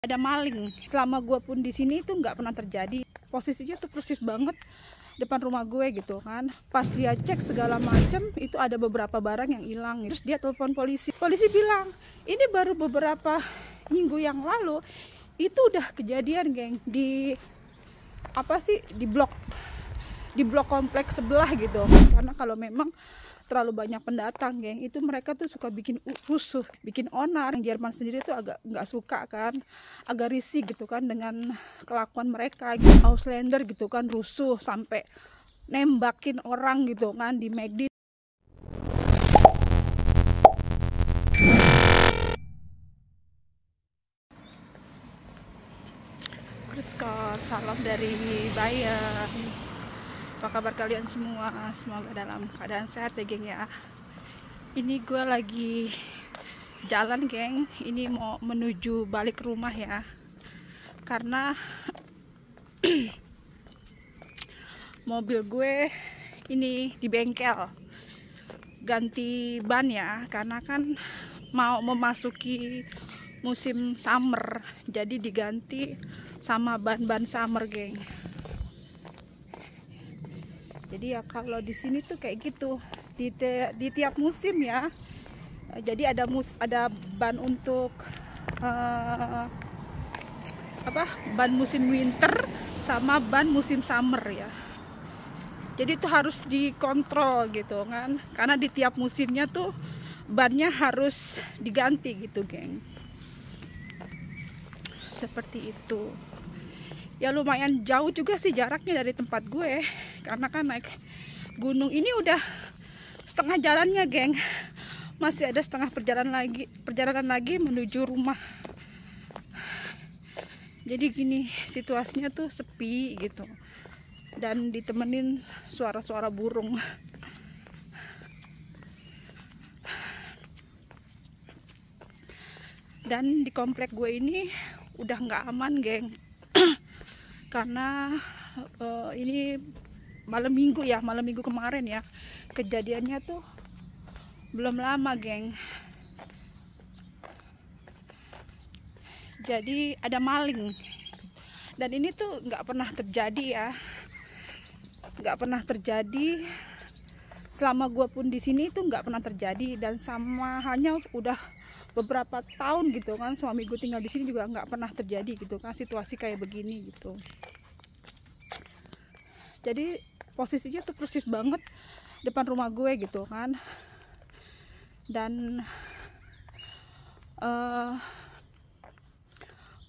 Ada maling. Selama gue pun di sini itu nggak pernah terjadi. Posisinya tuh persis banget depan rumah gue gitu kan. Pas dia cek segala macem, itu ada beberapa barang yang hilang. Terus dia telepon polisi. Polisi bilang, ini baru beberapa minggu yang lalu itu udah kejadian, geng, di di blok kompleks sebelah gitu. Karena kalau memang terlalu banyak pendatang, geng, itu mereka tuh suka bikin rusuh, bikin onar. Jerman sendiri tuh agak nggak suka kan, agak risih gitu kan dengan kelakuan mereka gitu. Ausländer gitu kan, rusuh sampai nembakin orang gitu kan di McD. Kriskot, salam dari Bayern. Apa kabar kalian semua? Semoga dalam keadaan sehat ya, geng ya. Ini gue lagi jalan, geng. Ini mau menuju balik rumah ya. Karena mobil gue ini di bengkel. Ganti ban ya, karena kan mau memasuki musim summer. Jadi diganti sama ban-ban summer, geng. Jadi ya kalau di sini tuh kayak gitu di tiap musim ya. Jadi ada ban untuk ban musim winter sama ban musim summer ya. Jadi itu harus dikontrol gitu kan, karena di tiap musimnya tuh bannya harus diganti gitu, geng. Seperti itu. Ya lumayan jauh juga sih jaraknya dari tempat gue, karena kan naik gunung ini udah setengah jalannya, geng. Masih ada setengah perjalanan lagi menuju rumah. Jadi gini, situasinya tuh sepi gitu, dan ditemenin suara-suara burung. Dan di komplek gue ini udah nggak aman, geng. Karena ini malam minggu kemarin ya, kejadiannya tuh belum lama, geng. Jadi ada maling, dan ini tuh nggak pernah terjadi ya, nggak pernah terjadi selama gue pun di sini, itu nggak pernah terjadi. Dan sama hanya udah beberapa tahun gitu kan, suami gue tinggal di sini juga nggak pernah terjadi gitu kan situasi kayak begini gitu. Jadi posisinya tuh persis banget depan rumah gue gitu kan. Dan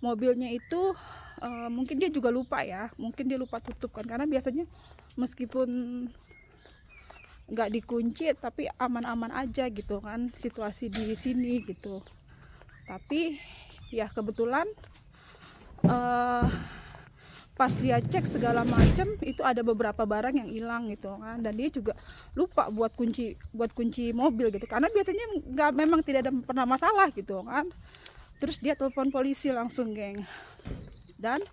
mobilnya itu mungkin dia juga lupa ya, mungkin dia lupa tutup kan, karena biasanya meskipun nggak dikunci tapi aman-aman aja gitu kan situasi di sini gitu. Tapi ya kebetulan pas dia cek segala macem, itu ada beberapa barang yang hilang gitu kan, dan dia juga lupa buat kunci mobil gitu, karena biasanya memang tidak ada pernah masalah gitu kan. Terus dia telepon polisi langsung, geng, dan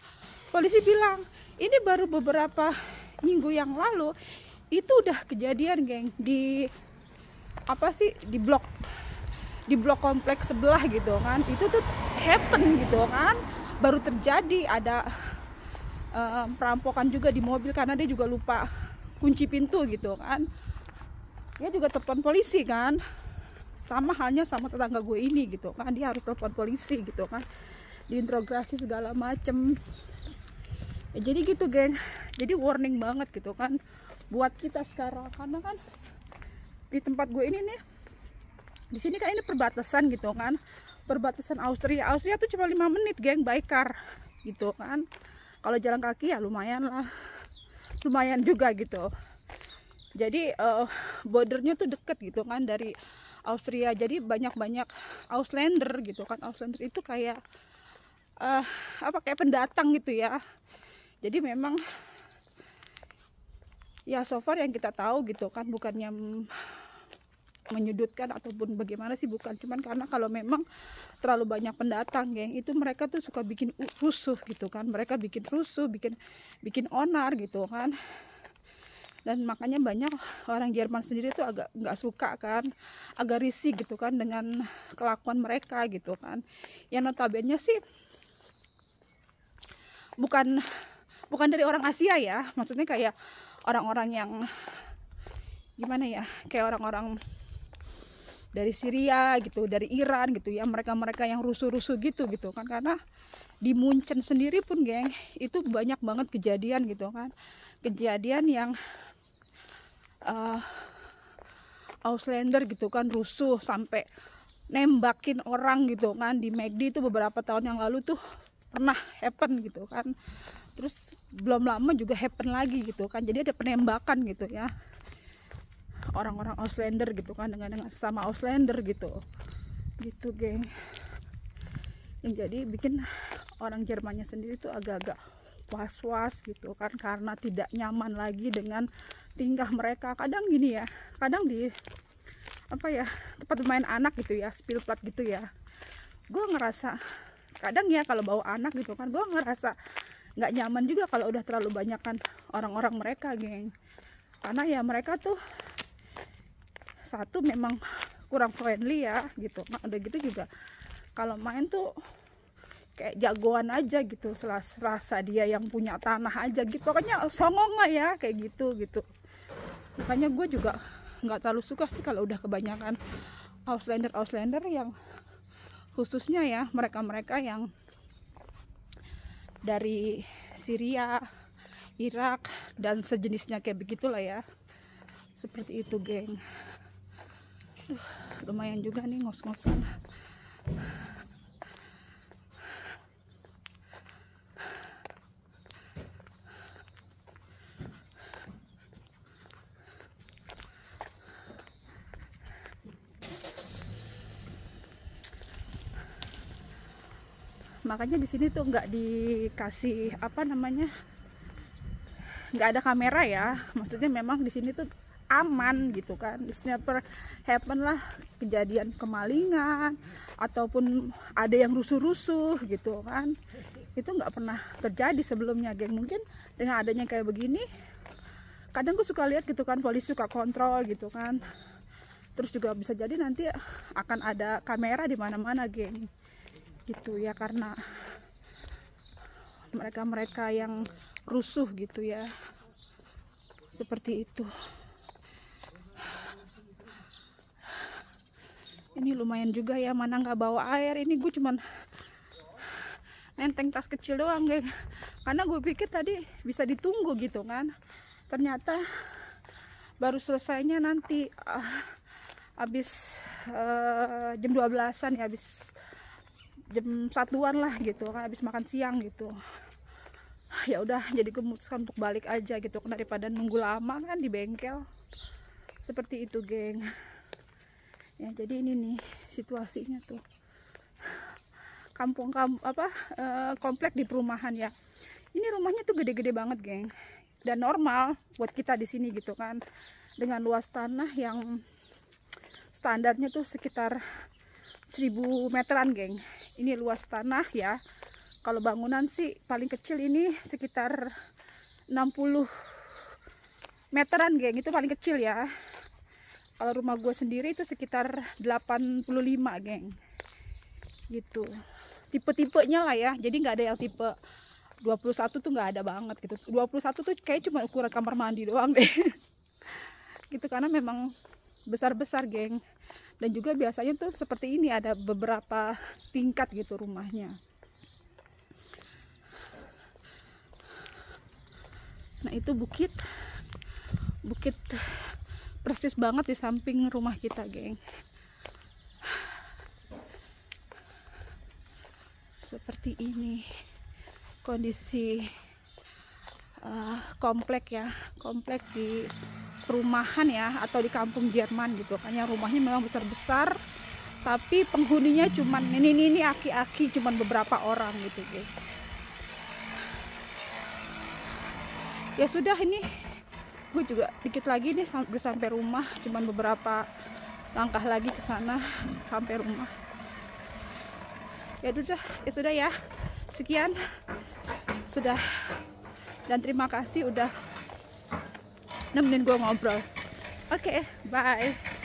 polisi bilang ini baru beberapa minggu yang lalu itu udah kejadian, geng, di di blok kompleks sebelah gitu kan. Itu tuh happen gitu kan, baru terjadi. Ada perampokan juga di mobil karena dia juga lupa kunci pintu gitu kan. Dia juga telepon polisi kan, sama halnya sama tetangga gue ini gitu kan, dia harus telepon polisi gitu kan, diinterogasi segala macem. Jadi gitu, geng. Jadi warning banget gitu kan buat kita sekarang, karena kan di tempat gue ini nih, di sini kan ini perbatasan gitu kan, perbatasan Austria tuh cuma 5 menit, geng, by car gitu kan. Kalau jalan kaki ya lumayan lah, lumayan juga gitu. Jadi bordernya tuh deket gitu kan dari Austria. Jadi banyak Ausländer gitu kan. Ausländer itu kayak kayak pendatang gitu ya. Jadi memang ya so far yang kita tahu gitu kan, bukannya menyudutkan ataupun bagaimana sih, bukan, cuman karena kalau memang terlalu banyak pendatang, geng, itu mereka tuh suka bikin rusuh gitu kan. Mereka bikin rusuh, bikin onar gitu kan. Dan makanya banyak orang Jerman sendiri tuh agak nggak suka kan, agak risih gitu kan dengan kelakuan mereka gitu kan. Yang notabene sih bukan dari orang Asia ya, maksudnya kayak orang-orang yang gimana ya, kayak orang-orang dari Syria gitu, dari Iran gitu ya, mereka yang rusuh-rusuh gitu kan. Karena di Munchen sendiri pun geng, itu banyak banget kejadian gitu kan, kejadian yang Ausländer gitu kan rusuh sampai nembakin orang gitu kan. Di McD itu beberapa tahun yang lalu tuh pernah happen gitu kan, terus belum lama juga happen lagi gitu kan. Jadi ada penembakan gitu ya, orang-orang Ausländer gitu kan, dengan sama Ausländer gitu geng. Yang jadi bikin orang Jermannya sendiri tuh agak-agak was-was gitu kan, karena tidak nyaman lagi dengan tingkah mereka. Kadang gini ya, kadang di tempat bermain anak gitu ya, Spielplatz gitu ya, gue ngerasa kadang ya kalau bawa anak gitu kan, gue ngerasa nggak nyaman juga kalau udah terlalu banyak kan orang-orang mereka geng. Karena ya mereka tuh satu memang kurang friendly ya gitu. Nah, udah gitu juga kalau main tuh kayak jagoan aja gitu, serasa dia yang punya tanah aja gitu, pokoknya songong lah ya kayak gitu. Makanya gue juga nggak terlalu suka sih kalau udah kebanyakan Ausländer yang khususnya ya mereka yang dari Syria, Irak dan sejenisnya kayak begitulah ya, seperti itu geng. Lumayan juga nih ngos-ngosan. Makanya di sini tuh nggak dikasih nggak ada kamera ya, maksudnya memang di sini tuh aman gitu kan. It's never happen lah kejadian kemalingan ataupun ada yang rusuh-rusuh gitu kan, itu nggak pernah terjadi sebelumnya geng. Mungkin dengan adanya kayak begini, kadang gue suka lihat gitu kan, polisi suka kontrol gitu kan, terus juga bisa jadi nanti akan ada kamera di mana-mana geng gitu ya, karena mereka yang rusuh gitu ya, seperti itu. Ini lumayan juga ya, mana nggak bawa air. Ini gue cuman nenteng tas kecil doang geng, karena gue pikir tadi bisa ditunggu gitu kan, ternyata baru selesainya nanti habis jam 12-an ya, habis jam 1-an lah gitu kan, habis makan siang gitu. Ya udah, jadi gue memutuskan untuk balik aja gitu kan, daripada nunggu lama kan di bengkel. Seperti itu geng ya. Jadi ini nih situasinya tuh, komplek di perumahan ya. Ini rumahnya tuh gede-gede banget geng, dan normal buat kita di sini gitu kan, dengan luas tanah yang standarnya tuh sekitar 1000 meteran geng. Ini luas tanah ya. Kalau bangunan sih paling kecil ini sekitar 60 meteran geng, itu paling kecil ya. Kalau rumah gue sendiri itu sekitar 85 geng gitu, tipe-tipenya lah ya. Jadi nggak ada yang tipe 21 tuh, nggak ada banget gitu. 21 tuh kayak cuma ukuran kamar mandi doang deh gitu, karena memang besar-besar geng. Dan juga biasanya tuh seperti ini, ada beberapa tingkat gitu rumahnya. Nah itu bukit persis banget di samping rumah kita geng. Seperti ini kondisi komplek ya, komplek di perumahan ya, atau di kampung Jerman gitu kan ya. Rumahnya memang besar-besar, tapi penghuninya cuman ini aki-aki, cuman beberapa orang gitu geng. Ya sudah, ini gue juga dikit lagi nih sampai rumah, cuman beberapa langkah lagi ke sana sampai rumah. Ya sudah ya, sekian sudah, dan terima kasih udah nemenin gue ngobrol. Oke, bye.